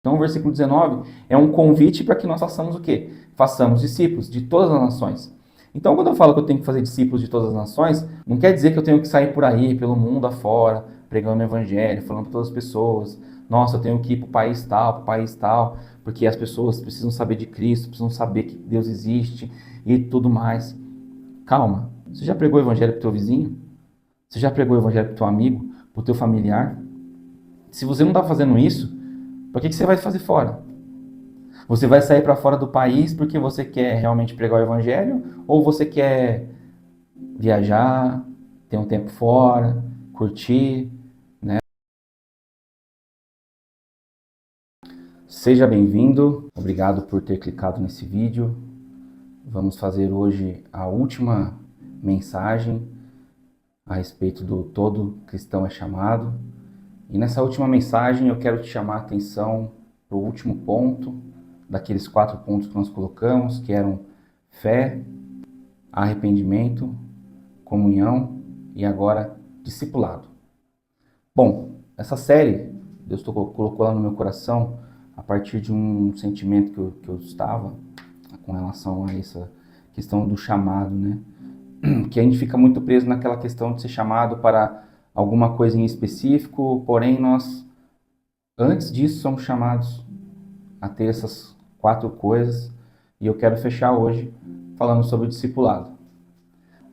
Então o versículo 19 é um convite para que nós façamos o quê? Façamos discípulos de todas as nações. Então quando eu falo que eu tenho que fazer discípulos de todas as nações, não quer dizer que eu tenho que sair por aí, pelo mundo afora, pregando o evangelho, falando para todas as pessoas. Nossa, eu tenho que ir para o país tal, porque as pessoas precisam saber de Cristo, precisam saber que Deus existe e tudo mais. Calma, você já pregou o evangelho para o teu vizinho? Você já pregou o evangelho para o teu amigo, para o teu familiar? Se você não está fazendo isso, por que você vai fazer fora? Você vai sair para fora do país porque você quer realmente pregar o evangelho? Ou você quer viajar, ter um tempo fora, curtir, né? Seja bem-vindo, obrigado por ter clicado nesse vídeo. Vamos fazer hoje a última mensagem a respeito do todo cristão é chamado. E nessa última mensagem eu quero te chamar a atenção para o último ponto, daqueles 4 pontos que nós colocamos, que eram fé, arrependimento, comunhão e agora discipulado. Bom, essa série, Deus colocou lá no meu coração a partir de um sentimento que eu estava com relação a essa questão do chamado, né? Que a gente fica muito preso naquela questão de ser chamado para alguma coisa em específico, porém nós, antes disso, somos chamados a ter essas 4 coisas, e eu quero fechar hoje falando sobre o discipulado.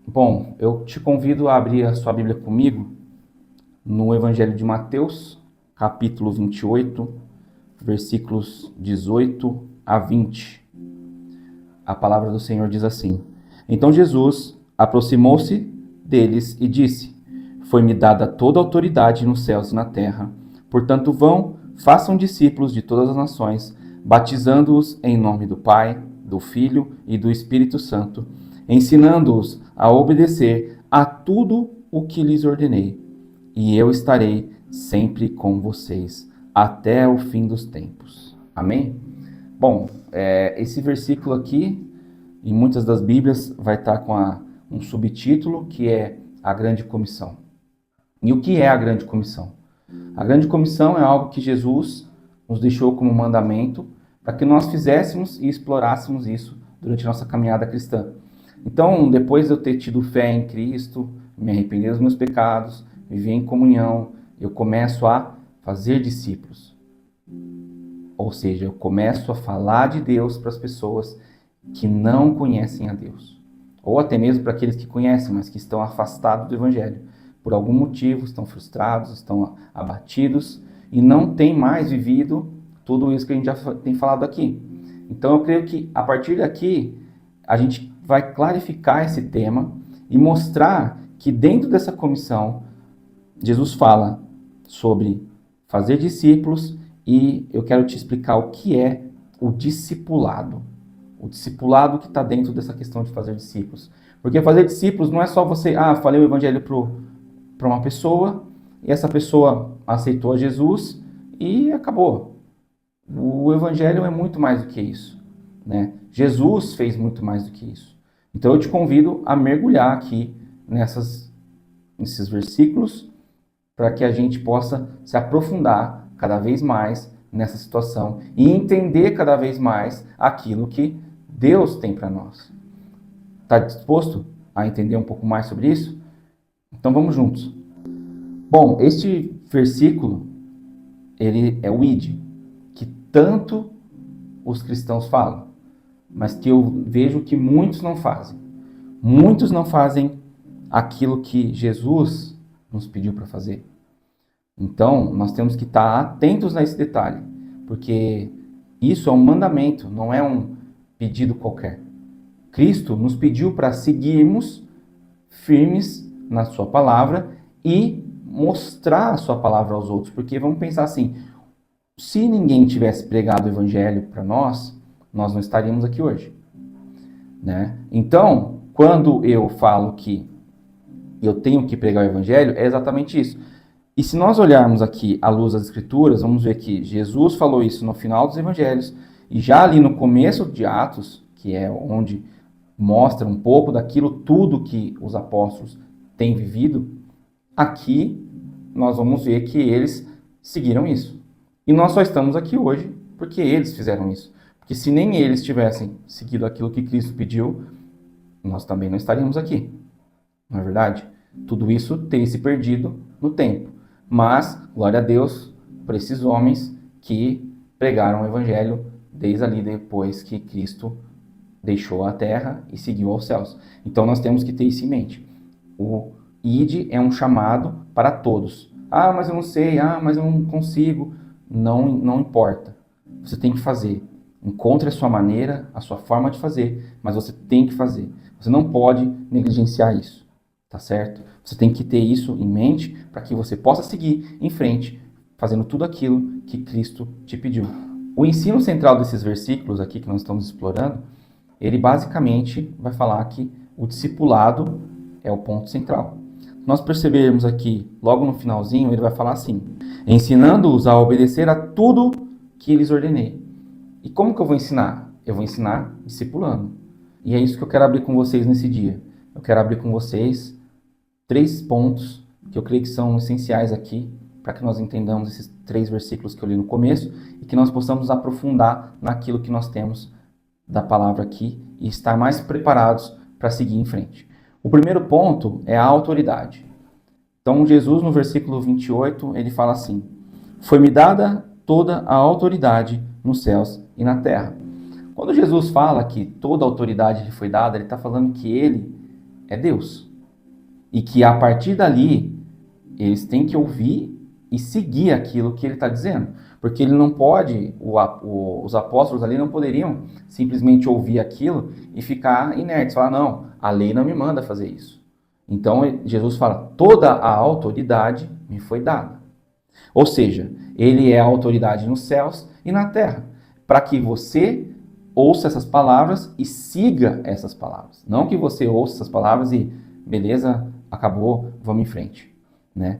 Bom, eu te convido a abrir a sua Bíblia comigo no Evangelho de Mateus, capítulo 28, versículos 18 a 20. A palavra do Senhor diz assim: Então Jesus aproximou-se deles e disse: Foi-me dada toda a autoridade nos céus e na terra. Portanto, vão, façam discípulos de todas as nações, batizando-os em nome do Pai, do Filho e do Espírito Santo, ensinando-os a obedecer a tudo o que lhes ordenei. E eu estarei sempre com vocês, até o fim dos tempos. Amém? Bom, esse versículo aqui, em muitas das Bíblias, vai estar com um subtítulo que é a Grande Comissão. E o que é a Grande Comissão? A Grande Comissão é algo que Jesus nos deixou como mandamento para que nós fizéssemos e explorássemos isso durante a nossa caminhada cristã. Então, depois de eu ter tido fé em Cristo, me arrepender dos meus pecados, viver em comunhão, eu começo a fazer discípulos. Ou seja, eu começo a falar de Deus para as pessoas que não conhecem a Deus. Ou até mesmo para aqueles que conhecem, mas que estão afastados do Evangelho. Por algum motivo, estão frustrados, estão abatidos e não têm mais vivido tudo isso que a gente já tem falado aqui. Então eu creio que a partir daqui a gente vai clarificar esse tema e mostrar que dentro dessa comissão Jesus fala sobre fazer discípulos e eu quero te explicar o que é o discipulado. O discipulado que está dentro dessa questão de fazer discípulos. Porque fazer discípulos não é só você, falei o evangelho para uma pessoa e essa pessoa aceitou a Jesus e acabou. O evangelho é muito mais do que isso, né? Jesus fez muito mais do que isso. Então eu te convido a mergulhar aqui nesses versículos para que a gente possa se aprofundar cada vez mais nessa situação e entender cada vez mais aquilo que Deus tem para nós. Está disposto a entender um pouco mais sobre isso? Então vamos juntos. Bom, este versículo, ele é o id, que tanto os cristãos falam, mas que eu vejo que muitos não fazem. Muitos não fazem aquilo que Jesus nos pediu para fazer. Então, nós temos que estar atentos a esse detalhe, porque isso é um mandamento, não é um pedido qualquer. Cristo nos pediu para seguirmos firmes na sua palavra e mostrar a sua palavra aos outros, porque vamos pensar assim, se ninguém tivesse pregado o evangelho para nós não estaríamos aqui hoje, né? Então, quando eu falo que eu tenho que pregar o evangelho, é exatamente isso. E se nós olharmos aqui à luz das Escrituras, vamos ver que Jesus falou isso no final dos Evangelhos, e já ali no começo de Atos, que é onde mostra um pouco daquilo tudo que os apóstolos têm vivido, aqui nós vamos ver que eles seguiram isso. E nós só estamos aqui hoje porque eles fizeram isso. Porque se nem eles tivessem seguido aquilo que Cristo pediu, nós também não estaríamos aqui. Não é verdade? Tudo isso teria se perdido no tempo. Mas, glória a Deus por esses homens que pregaram o Evangelho desde ali depois que Cristo deixou a terra e seguiu aos céus. Então nós temos que ter isso em mente. O ID é um chamado para todos. Ah, mas eu não sei, mas eu não consigo. Não importa. Você tem que fazer. Encontre a sua maneira, a sua forma de fazer, mas você tem que fazer. Você não pode negligenciar isso, tá certo? Você tem que ter isso em mente para que você possa seguir em frente, fazendo tudo aquilo que Cristo te pediu. O ensino central desses versículos aqui que nós estamos explorando, ele basicamente vai falar que o discipulado é o ponto central. Nós percebermos aqui, logo no finalzinho, ele vai falar assim: ensinando-os a obedecer a tudo que lhes ordenei. E como que eu vou ensinar? Eu vou ensinar discipulando. E é isso que eu quero abrir com vocês nesse dia. Eu quero abrir com vocês 3 pontos que eu creio que são essenciais aqui para que nós entendamos esses 3 versículos que eu li no começo e que nós possamos aprofundar naquilo que nós temos da palavra aqui e estar mais preparados para seguir em frente. O primeiro ponto é a autoridade. Então, Jesus, no versículo 28, ele fala assim: foi-me dada toda a autoridade nos céus e na terra. Quando Jesus fala que toda a autoridade lhe foi dada, ele está falando que ele é Deus. E que a partir dali, eles têm que ouvir e seguir aquilo que ele está dizendo. Porque ele não pode, os apóstolos ali não poderiam simplesmente ouvir aquilo e ficar inertes. Falar, não, a lei não me manda fazer isso. Então, Jesus fala, toda a autoridade me foi dada. Ou seja, ele é a autoridade nos céus e na terra. Para que você ouça essas palavras e siga essas palavras. Não que você ouça essas palavras e, beleza, acabou, vamos em frente, né?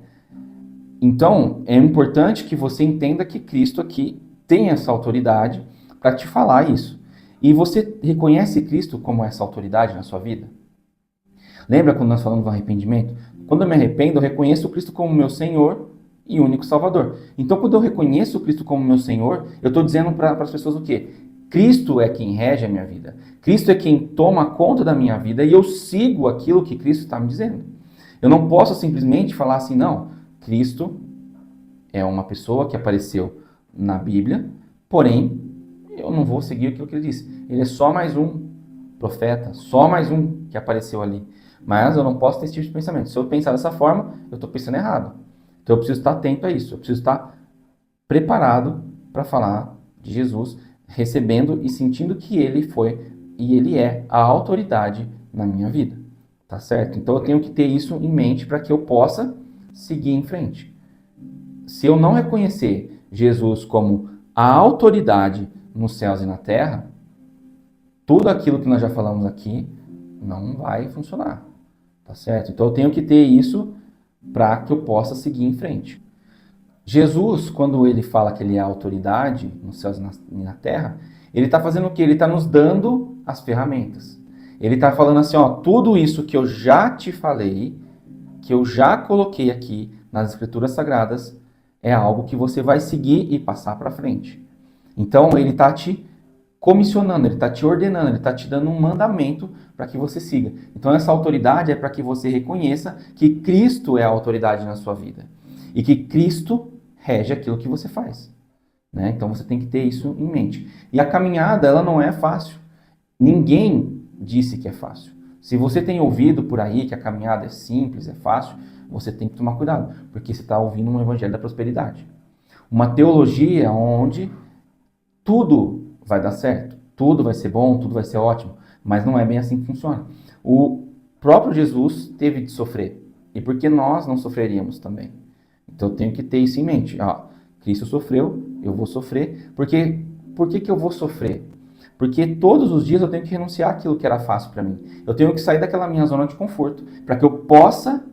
Então, é importante que você entenda que Cristo aqui tem essa autoridade para te falar isso. E você reconhece Cristo como essa autoridade na sua vida? Lembra quando nós falamos do arrependimento? Quando eu me arrependo, eu reconheço Cristo como meu Senhor e único Salvador. Então, quando eu reconheço Cristo como meu Senhor, eu estou dizendo para as pessoas o quê? Cristo é quem rege a minha vida. Cristo é quem toma conta da minha vida e eu sigo aquilo que Cristo está me dizendo. Eu não posso simplesmente falar assim, não, Cristo é uma pessoa que apareceu na Bíblia, porém, eu não vou seguir aquilo que ele disse. Ele é só mais um profeta, só mais um que apareceu ali. Mas eu não posso ter esse tipo de pensamento. Se eu pensar dessa forma, eu estou pensando errado. Então eu preciso estar atento a isso. Eu preciso estar preparado para falar de Jesus, recebendo e sentindo que ele foi e ele é a autoridade na minha vida. Tá certo? Então eu tenho que ter isso em mente para que eu possa seguir em frente. Se eu não reconhecer Jesus como a autoridade nos céus e na terra, tudo aquilo que nós já falamos aqui não vai funcionar. Tá certo? Então eu tenho que ter isso para que eu possa seguir em frente. Jesus, quando ele fala que ele é a autoridade nos céus e na terra, ele está fazendo o quê? Ele está nos dando as ferramentas. Ele está falando assim, ó, tudo isso que eu já te falei, que eu já coloquei aqui nas Escrituras Sagradas, é algo que você vai seguir e passar para frente. Então, ele está te comissionando, ele está te ordenando, ele está te dando um mandamento para que você siga. Então, essa autoridade é para que você reconheça que Cristo é a autoridade na sua vida. E que Cristo rege aquilo que você faz. Né? Então, você tem que ter isso em mente. E a caminhada, ela não é fácil. Ninguém disse que é fácil. Se você tem ouvido por aí que a caminhada é simples, é fácil, você tem que tomar cuidado, porque você está ouvindo um evangelho da prosperidade. Uma teologia onde tudo vai dar certo, tudo vai ser bom, tudo vai ser ótimo, mas não é bem assim que funciona. O próprio Jesus teve de sofrer, e por que nós não sofreríamos também? Então eu tenho que ter isso em mente. Cristo sofreu, eu vou sofrer. Por que eu vou sofrer? Porque todos os dias eu tenho que renunciar àquilo que era fácil para mim. Eu tenho que sair daquela minha zona de conforto para que eu possa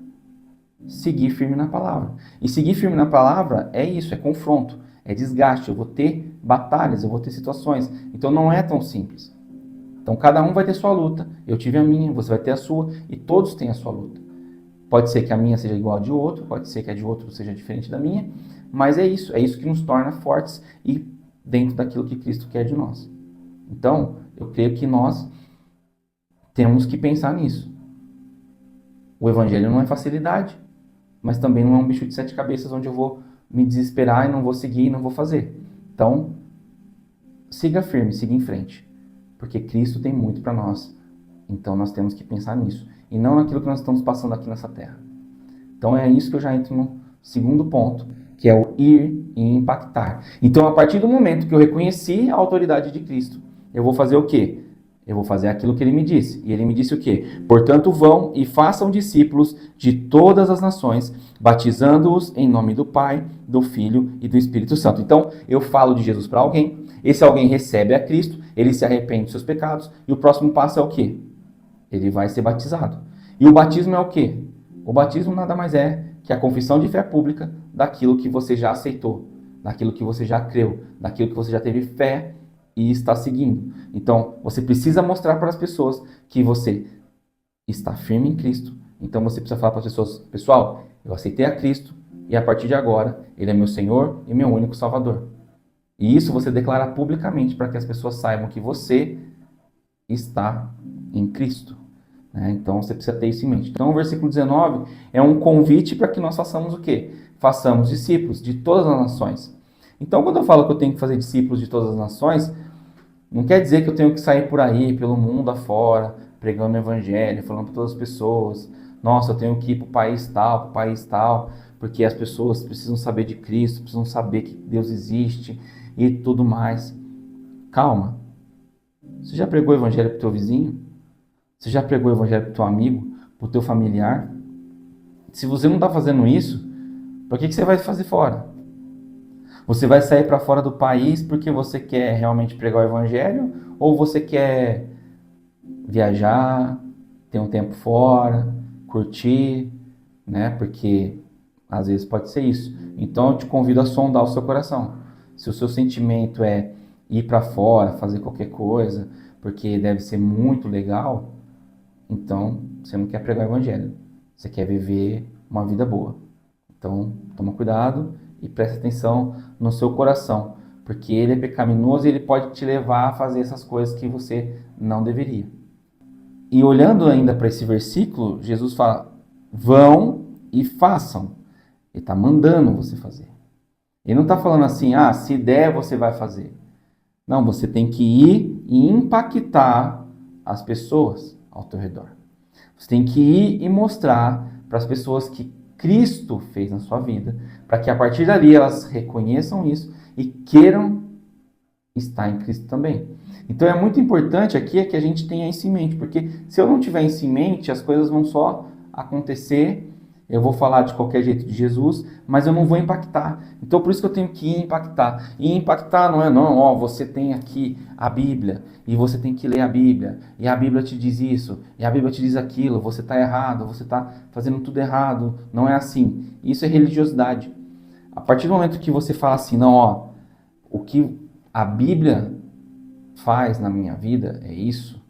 seguir firme na palavra. E seguir firme na palavra é isso, é confronto, é desgaste. Eu vou ter batalhas, eu vou ter situações. Então não é tão simples. Então cada um vai ter sua luta. Eu tive a minha, você vai ter a sua e todos têm a sua luta. Pode ser que a minha seja igual a de outro, pode ser que a de outro seja diferente da minha, mas é isso que nos torna fortes e dentro daquilo que Cristo quer de nós. Então, eu creio que nós temos que pensar nisso. O evangelho não é facilidade, mas também não é um bicho de 7 cabeças onde eu vou me desesperar e não vou seguir e não vou fazer. Então, siga firme, siga em frente, porque Cristo tem muito para nós. Então, nós temos que pensar nisso e não naquilo que nós estamos passando aqui nessa terra. Então, é isso que eu já entro no segundo ponto, que é o ir e impactar. Então, a partir do momento que eu reconheci a autoridade de Cristo, eu vou fazer o quê? Eu vou fazer aquilo que ele me disse. E ele me disse o quê? Portanto, vão e façam discípulos de todas as nações, batizando-os em nome do Pai, do Filho e do Espírito Santo. Então, eu falo de Jesus para alguém, esse alguém recebe a Cristo, ele se arrepende dos seus pecados, e o próximo passo é o quê? Ele vai ser batizado. E o batismo é o quê? O batismo nada mais é que a confissão de fé pública daquilo que você já aceitou, daquilo que você já creu, daquilo que você já teve fé e está seguindo. Então, você precisa mostrar para as pessoas que você está firme em Cristo. Então, você precisa falar para as pessoas, pessoal, eu aceitei a Cristo e a partir de agora, Ele é meu Senhor e meu único Salvador. E isso você declara publicamente para que as pessoas saibam que você está em Cristo. Então, você precisa ter isso em mente. Então, o versículo 19 é um convite para que nós façamos o quê? Façamos discípulos de todas as nações. Então, quando eu falo que eu tenho que fazer discípulos de todas as nações, não quer dizer que eu tenho que sair por aí, pelo mundo afora, pregando o evangelho, falando para todas as pessoas. Nossa, eu tenho que ir para o país tal, porque as pessoas precisam saber de Cristo, precisam saber que Deus existe e tudo mais. Calma. Você já pregou o evangelho para o teu vizinho? Você já pregou o evangelho para o teu amigo, para o teu familiar? Se você não está fazendo isso, por que você vai fazer fora? Você vai sair para fora do país porque você quer realmente pregar o evangelho? Ou você quer viajar, ter um tempo fora, curtir, né? Porque às vezes pode ser isso. Então eu te convido a sondar o seu coração. Se o seu sentimento é ir para fora, fazer qualquer coisa, porque deve ser muito legal, então você não quer pregar o evangelho. Você quer viver uma vida boa. Então toma cuidado e preste atenção no seu coração, porque ele é pecaminoso e ele pode te levar a fazer essas coisas que você não deveria. E olhando ainda para esse versículo, Jesus fala, vão e façam. Ele está mandando você fazer. Ele não está falando assim, se der você vai fazer. Não, você tem que ir e impactar as pessoas ao teu redor. Você tem que ir e mostrar para as pessoas que Cristo fez na sua vida, para que a partir dali elas reconheçam isso e queiram estar em Cristo também. Então é muito importante aqui que a gente tenha isso em mente, porque se eu não tiver isso em mente, as coisas vão só acontecer, eu vou falar de qualquer jeito de Jesus, mas eu não vou impactar. Então por isso que eu tenho que impactar. E impactar não é você tem aqui a Bíblia, e você tem que ler a Bíblia, e a Bíblia te diz isso, e a Bíblia te diz aquilo, você está errado, você está fazendo tudo errado, não é assim. Isso é religiosidade. A partir do momento que você fala assim, o que a Bíblia faz na minha vida é isso,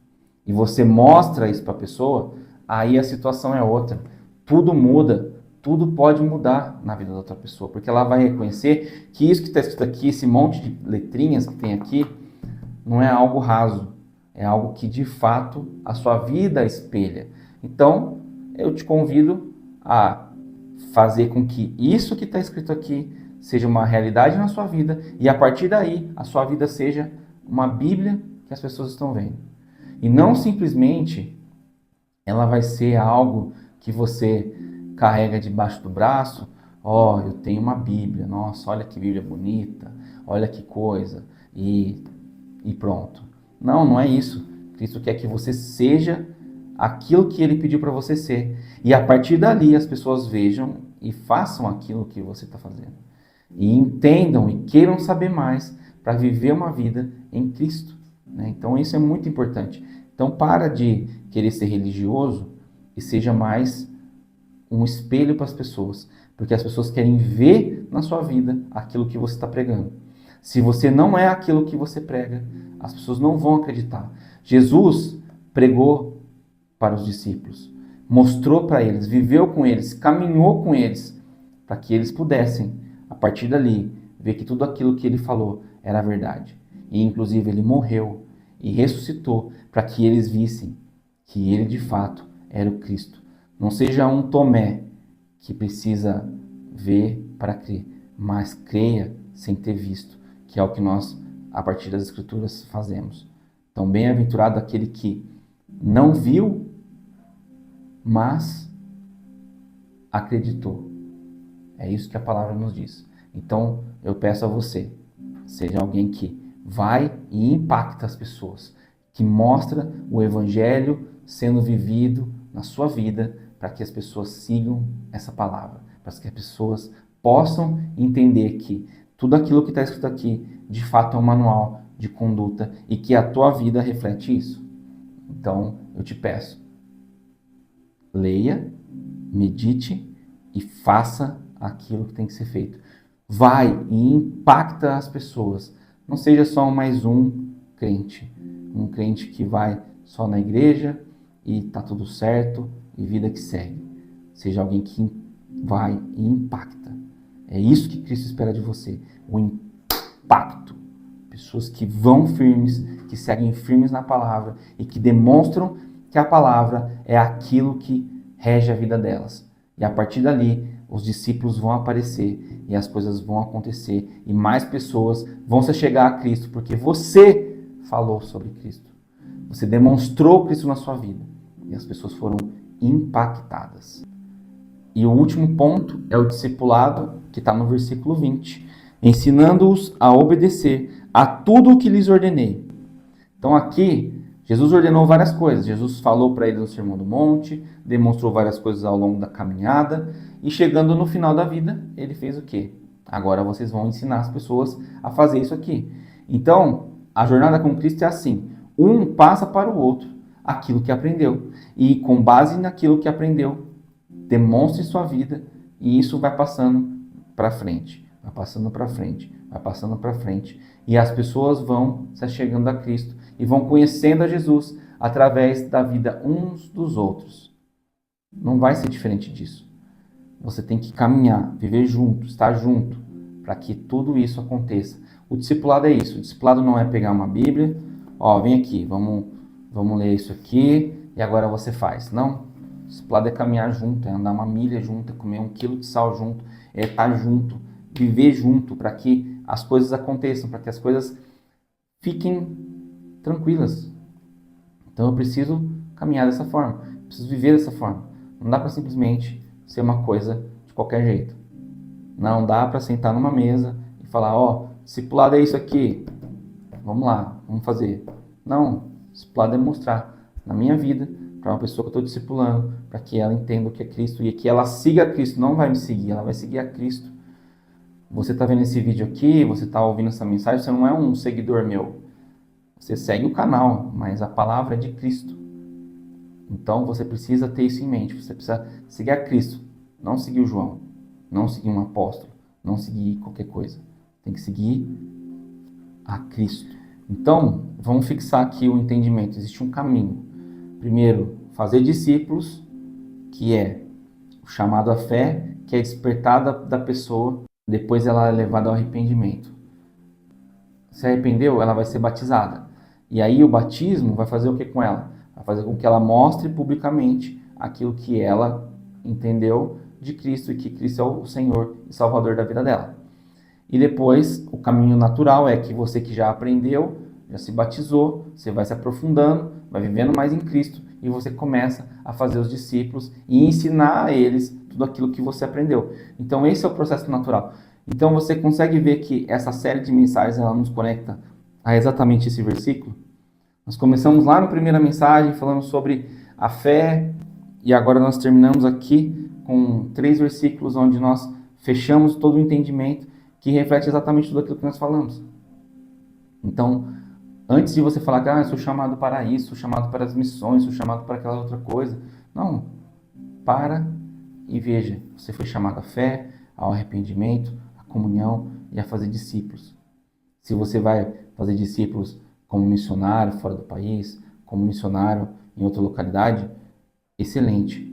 e você mostra isso para a pessoa, aí a situação é outra. Tudo muda, tudo pode mudar na vida da outra pessoa, porque ela vai reconhecer que isso que está escrito aqui, esse monte de letrinhas que tem aqui, não é algo raso, é algo que de fato a sua vida espelha. Então, eu te convido a fazer com que isso que está escrito aqui seja uma realidade na sua vida e a partir daí a sua vida seja uma Bíblia que as pessoas estão vendo. E não simplesmente ela vai ser algo que você carrega debaixo do braço, eu tenho uma Bíblia, nossa, olha que Bíblia bonita, olha que coisa, e pronto. Não é isso. Cristo quer que você seja aquilo que Ele pediu para você ser. E a partir dali as pessoas vejam e façam aquilo que você está fazendo. E entendam e queiram saber mais para viver uma vida em Cristo. Então isso é muito importante. Então para de querer ser religioso e seja mais um espelho para as pessoas, porque as pessoas querem ver na sua vida aquilo que você está pregando. Se você não é aquilo que você prega, as pessoas não vão acreditar. Jesus pregou para os discípulos, mostrou para eles, viveu com eles, caminhou com eles, para que eles pudessem, a partir dali, ver que tudo aquilo que ele falou era a verdade. E inclusive ele morreu e ressuscitou para que eles vissem que ele de fato era o Cristo. Não seja um Tomé que precisa ver para crer, mas creia sem ter visto, que é o que nós, a partir das Escrituras, fazemos. Então, bem-aventurado aquele que não viu, mas acreditou. É isso que a palavra nos diz. Então, eu peço a você, seja alguém que vai e impacta as pessoas, que mostra o Evangelho sendo vivido na sua vida, para que as pessoas sigam essa palavra, para que as pessoas possam entender que tudo aquilo que está escrito aqui, de fato é um manual de conduta e que a tua vida reflete isso. Então, eu te peço, leia, medite e faça aquilo que tem que ser feito. Vai e impacta as pessoas. Não seja só mais um crente que vai só na igreja e tá tudo certo e vida que segue. Seja alguém que vai e impacta. É isso que Cristo espera de você, o impacto. Pessoas que vão firmes, que seguem firmes na palavra e que demonstram que a palavra é aquilo que rege a vida delas. E a partir dali, os discípulos vão aparecer e as coisas vão acontecer e mais pessoas vão se chegar a Cristo porque você falou sobre Cristo. Você demonstrou Cristo na sua vida e as pessoas foram impactadas. E o último ponto é o discipulado, que está no versículo 20. Ensinando-os a obedecer a tudo o que lhes ordenei. Então aqui, Jesus ordenou várias coisas. Jesus falou para eles no Sermão do Monte, demonstrou várias coisas ao longo da caminhada, e chegando no final da vida, ele fez o quê? Agora vocês vão ensinar as pessoas a fazer isso aqui. Então, a jornada com Cristo é assim. Um passa para o outro aquilo que aprendeu. E com base naquilo que aprendeu, demonstre sua vida e isso vai passando para frente. Vai passando para frente, vai passando para frente. E as pessoas vão se chegando a Cristo e vão conhecendo a Jesus através da vida uns dos outros. Não vai ser diferente disso. Você tem que caminhar, viver junto, estar junto, para que tudo isso aconteça. O discipulado é isso. O discipulado não é pegar uma Bíblia, ó, vem aqui, vamos ler isso aqui e agora você faz. Não. O discipulado é caminhar junto, é andar uma milha junto, é comer 1 quilo de sal junto, é estar junto, viver junto, para que as coisas aconteçam, para que as coisas fiquem tranquilas. Então eu preciso caminhar dessa forma, preciso viver dessa forma. Não dá para simplesmente ser uma coisa de qualquer jeito. Não dá para sentar numa mesa e falar, ó, discipulado é isso aqui, vamos lá, vamos fazer. Não, discipulado é mostrar na minha vida, para uma pessoa que eu estou discipulando, para que ela entenda o que é Cristo e que ela siga a Cristo, não vai me seguir, ela vai seguir a Cristo. Você está vendo esse vídeo aqui, você está ouvindo essa mensagem, você não é um seguidor meu. Você segue o canal, mas a palavra é de Cristo. Então você precisa ter isso em mente, você precisa seguir a Cristo, não seguir o João, não seguir um apóstolo, não seguir qualquer coisa. Tem que seguir a Cristo. Então, vamos fixar aqui o entendimento. Existe um caminho. Primeiro, fazer discípulos, que é o chamado à fé, que é despertada da pessoa, depois ela é levada ao arrependimento. Se arrependeu, ela vai ser batizada. E aí o batismo vai fazer o que com ela? Vai fazer com que ela mostre publicamente aquilo que ela entendeu de Cristo e que Cristo é o Senhor e Salvador da vida dela. E depois, o caminho natural é que você que já aprendeu, já se batizou, você vai se aprofundando, vai vivendo mais em Cristo e você começa a fazer os discípulos e ensinar a eles tudo aquilo que você aprendeu. Então esse é o processo natural. Então você consegue ver que essa série de mensagens ela nos conecta a exatamente esse versículo. Nós começamos lá na primeira mensagem falando sobre a fé e agora nós terminamos aqui com 3 versículos onde nós fechamos todo o entendimento que reflete exatamente tudo aquilo que nós falamos. Então, antes de você falar que eu sou chamado para isso, sou chamado para as missões, sou chamado para aquela outra coisa. Não, para e veja, você foi chamado à fé, ao arrependimento, à comunhão e a fazer discípulos. Se você vai fazer discípulos como missionário fora do país, como missionário em outra localidade, excelente.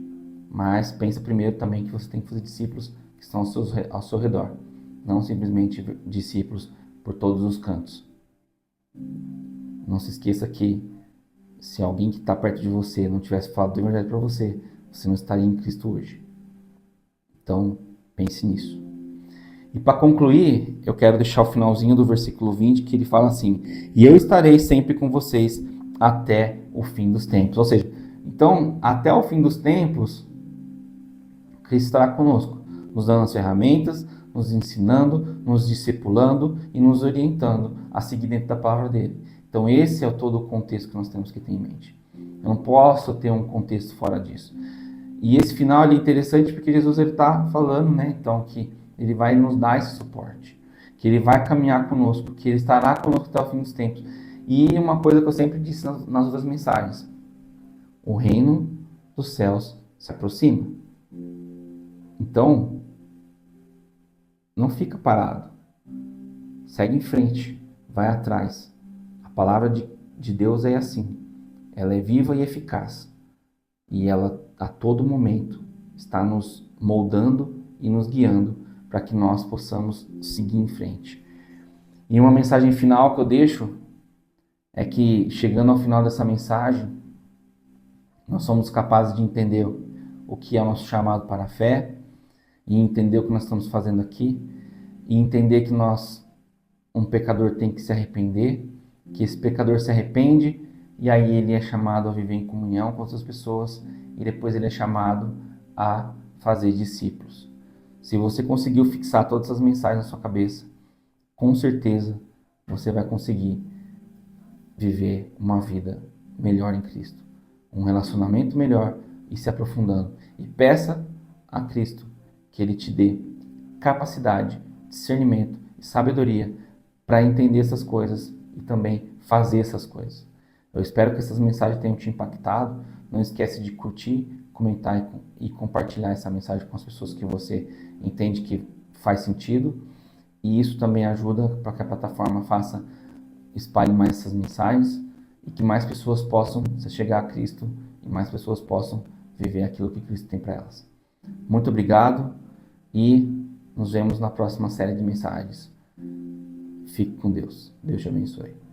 Mas pensa primeiro também que você tem que fazer discípulos que estão ao seu redor. Não simplesmente discípulos por todos os cantos. Não se esqueça que se alguém que está perto de você não tivesse falado do Evangelho para você, você não estaria em Cristo hoje. Então, pense nisso. E para concluir, eu quero deixar o finalzinho do versículo 20, que ele fala assim: e eu estarei sempre com vocês até o fim dos tempos. Ou seja, então, até o fim dos tempos, Cristo estará conosco, nos dando as ferramentas, nos ensinando, nos discipulando e nos orientando a seguir dentro da palavra dele. Então esse é todo o contexto que nós temos que ter em mente. Eu não posso ter um contexto fora disso. E esse final é interessante porque Jesus está falando, né? Então, que ele vai nos dar esse suporte, que ele vai caminhar conosco, que ele estará conosco até o fim dos tempos. E uma coisa que eu sempre disse nas outras mensagens: o reino dos céus se aproxima. Então, não fica parado. Segue em frente, vai atrás. A palavra de Deus é assim. Ela é viva e eficaz. E ela, a todo momento, está nos moldando e nos guiando para que nós possamos seguir em frente. E uma mensagem final que eu deixo é que, chegando ao final dessa mensagem, nós somos capazes de entender o que é o nosso chamado para a fé, e entender o que nós estamos fazendo aqui, e entender que um pecador tem que se arrepender, que esse pecador se arrepende, e aí ele é chamado a viver em comunhão com outras pessoas, e depois ele é chamado a fazer discípulos. Se você conseguiu fixar todas essas mensagens na sua cabeça, com certeza você vai conseguir viver uma vida melhor em Cristo, um relacionamento melhor e se aprofundando. E peça a Cristo que Ele te dê capacidade, discernimento e sabedoria para entender essas coisas e também fazer essas coisas. Eu espero que essas mensagens tenham te impactado. Não esquece de curtir, comentar e compartilhar essa mensagem com as pessoas que você entende que faz sentido. E isso também ajuda para que a plataforma espalhe mais essas mensagens e que mais pessoas possam se chegar a Cristo e mais pessoas possam viver aquilo que Cristo tem para elas. Muito obrigado e nos vemos na próxima série de mensagens. Fique com Deus. Deus te abençoe.